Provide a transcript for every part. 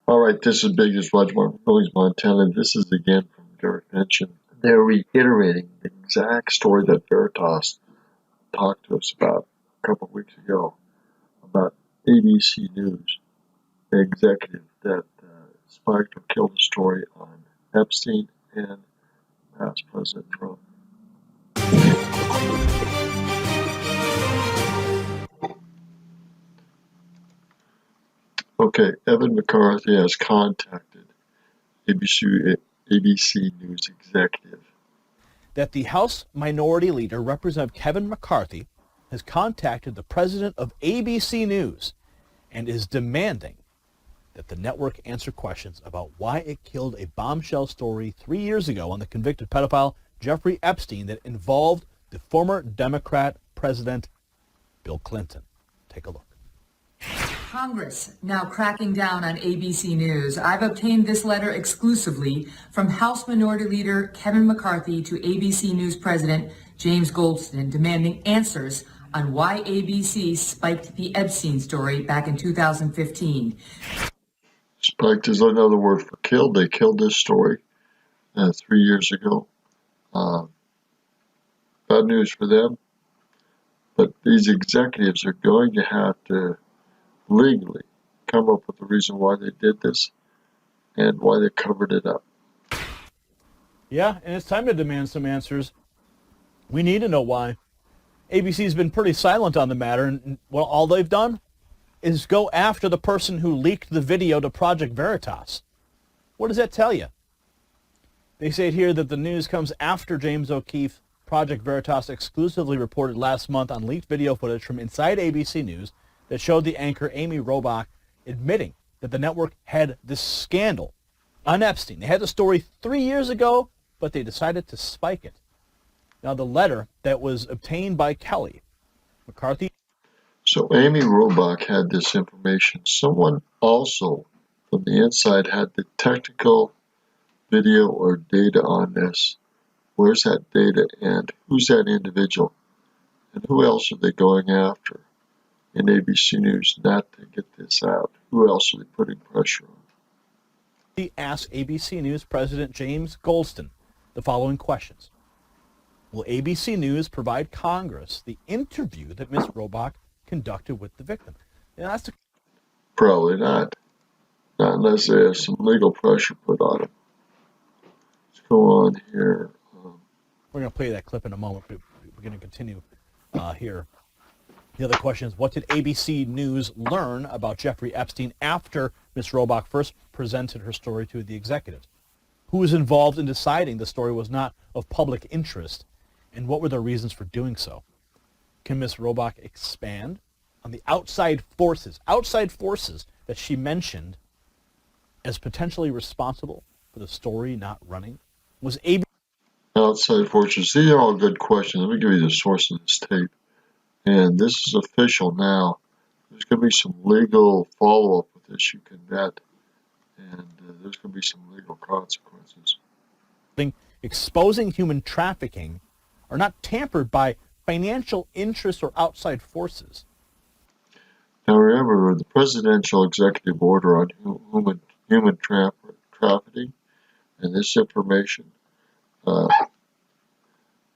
All right, this is Big as Roger from Billings, Montana. This is again from Derek Mention. They're reiterating the exact story that Veritas talked to us about a couple of weeks ago about ABC News, the executive that spiked or killed a story on Epstein and past President Trump. Okay, Evan McCarthy has contacted ABC News executive. That the House Minority Leader, Representative Kevin McCarthy, has contacted the president of ABC News and is demanding that the network answer questions about why it killed a bombshell story 3 years ago on the convicted pedophile Jeffrey Epstein that involved the former Democrat president Bill Clinton. Take a look. Congress now cracking down on ABC News. I've obtained this letter exclusively from House Minority Leader Kevin McCarthy to ABC News President James Goldston, demanding answers on why ABC spiked the Epstein story back in 2015. Spiked is another word for killed. They killed this story 3 years ago. Bad news for them. But these executives are going to have to legally come up with the reason why they did this and why they covered it up. Yeah, and it's time to demand some answers. We need to know why. ABC's been pretty silent on the matter, and well, all they've done is go after the person who leaked the video to Project Veritas. What does that tell you? They say here that the news comes after James O'Keefe. Project Veritas exclusively reported last month on leaked video footage from inside ABC News that showed the anchor Amy Robach admitting that the network had this scandal on Epstein. They had the story 3 years ago, but they decided to spike it. Now, the letter that was obtained by Kelly McCarthy. So Amy Robach had this information. Someone also from the inside had the technical video or data on this. Where's that data and who's that individual? And who else are they going after in ABC News not to get this out? Who else are they putting pressure on? He asked ABC News President James Goldston the following questions. Will ABC News provide Congress the interview that Ms. Robach conducted with the victim? Probably not. Not unless they have some legal pressure put on them. Let's go on here. We're going to play that clip in a moment, but we're going to continue here. The other question is, what did ABC News learn about Jeffrey Epstein after Ms. Robach first presented her story to the executives? Who was involved in deciding the story was not of public interest, and what were the reasons for doing so? Can Ms. Robach expand on the outside forces that she mentioned as potentially responsible for the story not running? Was ABC outside forces? These are all good questions. Let me give you the source of this tape. And this is official now. There's going to be some legal follow-up with this, you can bet. And there's going to be some legal consequences. Exposing human trafficking are not tampered by financial interests or outside forces. Now remember, the presidential executive order on human trafficking and this information,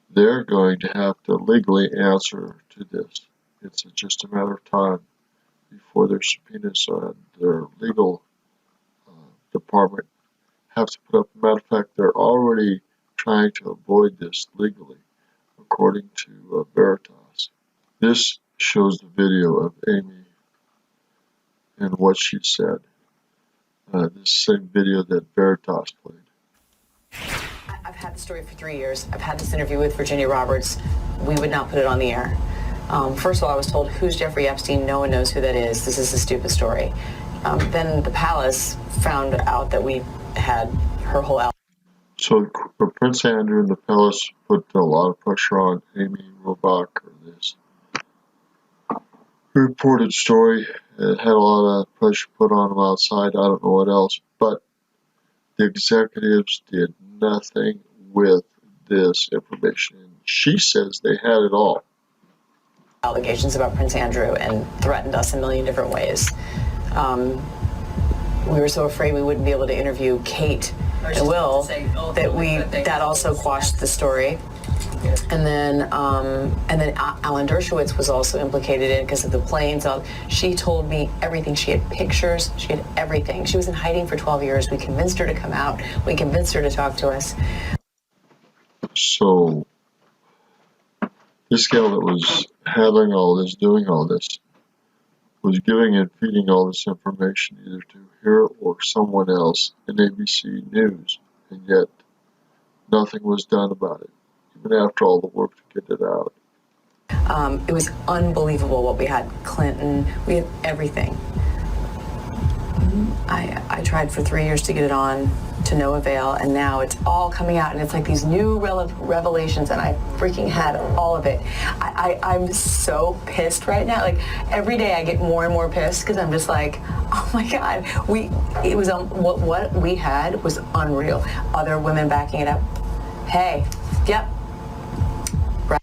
they're going to have to legally answer to this. It's just a matter of time before their subpoenas on their legal department have to put up. Matter of fact, they're already trying to avoid this legally, according to Veritas. This shows the video of Amy and what she said. This same video that Veritas played. I've had the story for 3 years. I've had this interview with Virginia Roberts. We would not put it on the air. First of all, I was told, who's Jeffrey Epstein? No one knows who that is. This is a stupid story. Then the palace found out that we had her whole album. So Prince Andrew and the palace put a lot of pressure on Amy Robach or this reported story. It had a lot of pressure put on them outside. I don't know what else. But the executives did nothing with this information. She says they had it all. Allegations about Prince Andrew and threatened us in a million different ways. we were so afraid we wouldn't be able to interview Kate and Will that also quashed the story. And then Alan Dershowitz was also implicated in because of the planes. She told me everything. She had pictures. She had everything. She was in hiding for 12 years. We convinced her to come out. We convinced her to talk to us. So this gal that was handling all this, doing all this, was giving and feeding all this information either to her or someone else in ABC News, and yet nothing was done about it, even after all the work to get it out. It was unbelievable what we had. Clinton, we had everything. I tried for 3 years to get it on, to no avail, and now it's all coming out, and it's like these new revelations, and I freaking had all of it. I'm so pissed right now. Like, every day I get more and more pissed because I'm just like, oh my God, what we had was unreal. Other women backing it up. Hey, yep. Right.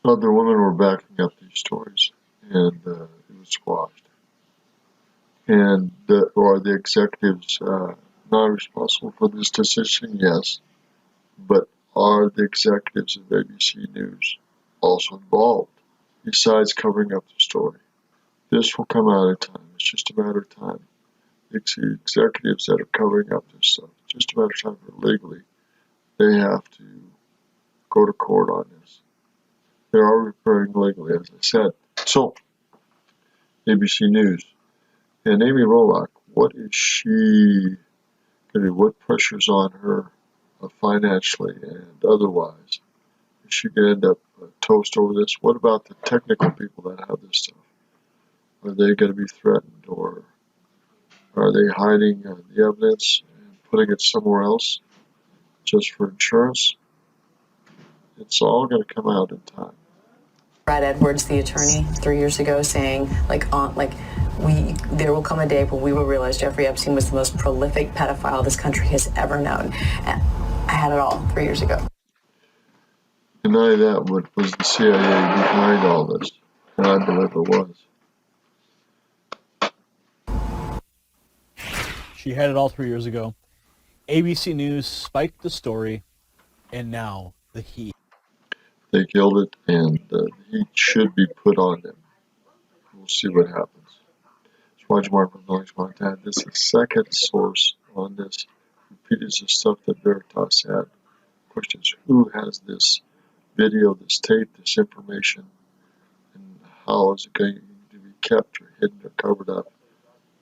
Other women were backing up these stories, and it was squashed. And are the executives not responsible for this decision? Yes. But are the executives of ABC News also involved, besides covering up the story? This will come out in time. It's just a matter of time. It's the executives that are covering up this stuff. It's just a matter of time for legally. They have to go to court on this. They are repairing legally, as I said. So, ABC News. And Amy Roloff, what is she going to do? What pressure's on her financially and otherwise? Is she going to end up toast over this? What about the technical people that have this stuff? Are they going to be threatened, or are they hiding the evidence and putting it somewhere else just for insurance? It's all going to come out in time. Brad Edwards, the attorney, 3 years ago, saying there will come a day when we will realize Jeffrey Epstein was the most prolific pedophile this country has ever known. And I had it all 3 years ago. Deny that. What was the CIA behind all this? And I believe it was. She had it all 3 years ago. ABC News spiked the story, and now the heat. They killed it, and the heat should be put on them. We'll see what happens. It's Roger Martin from Billings, Montana. This is the second source on this. Repeated the stuff that Veritas had. Question is, who has this video, this tape, this information, and how is it going to be kept or hidden or covered up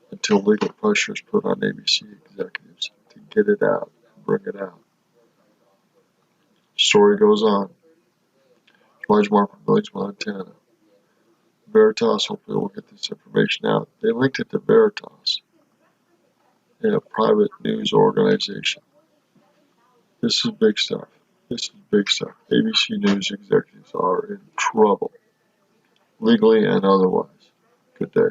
until legal pressure is put on ABC executives to get it out, bring it out? Story goes on. Roger Martin from Billings, Montana. Veritas hopefully will get this information out. They linked it to Veritas, a private news organization. This is big stuff. This is big stuff. ABC News executives are in trouble, legally and otherwise. Good day.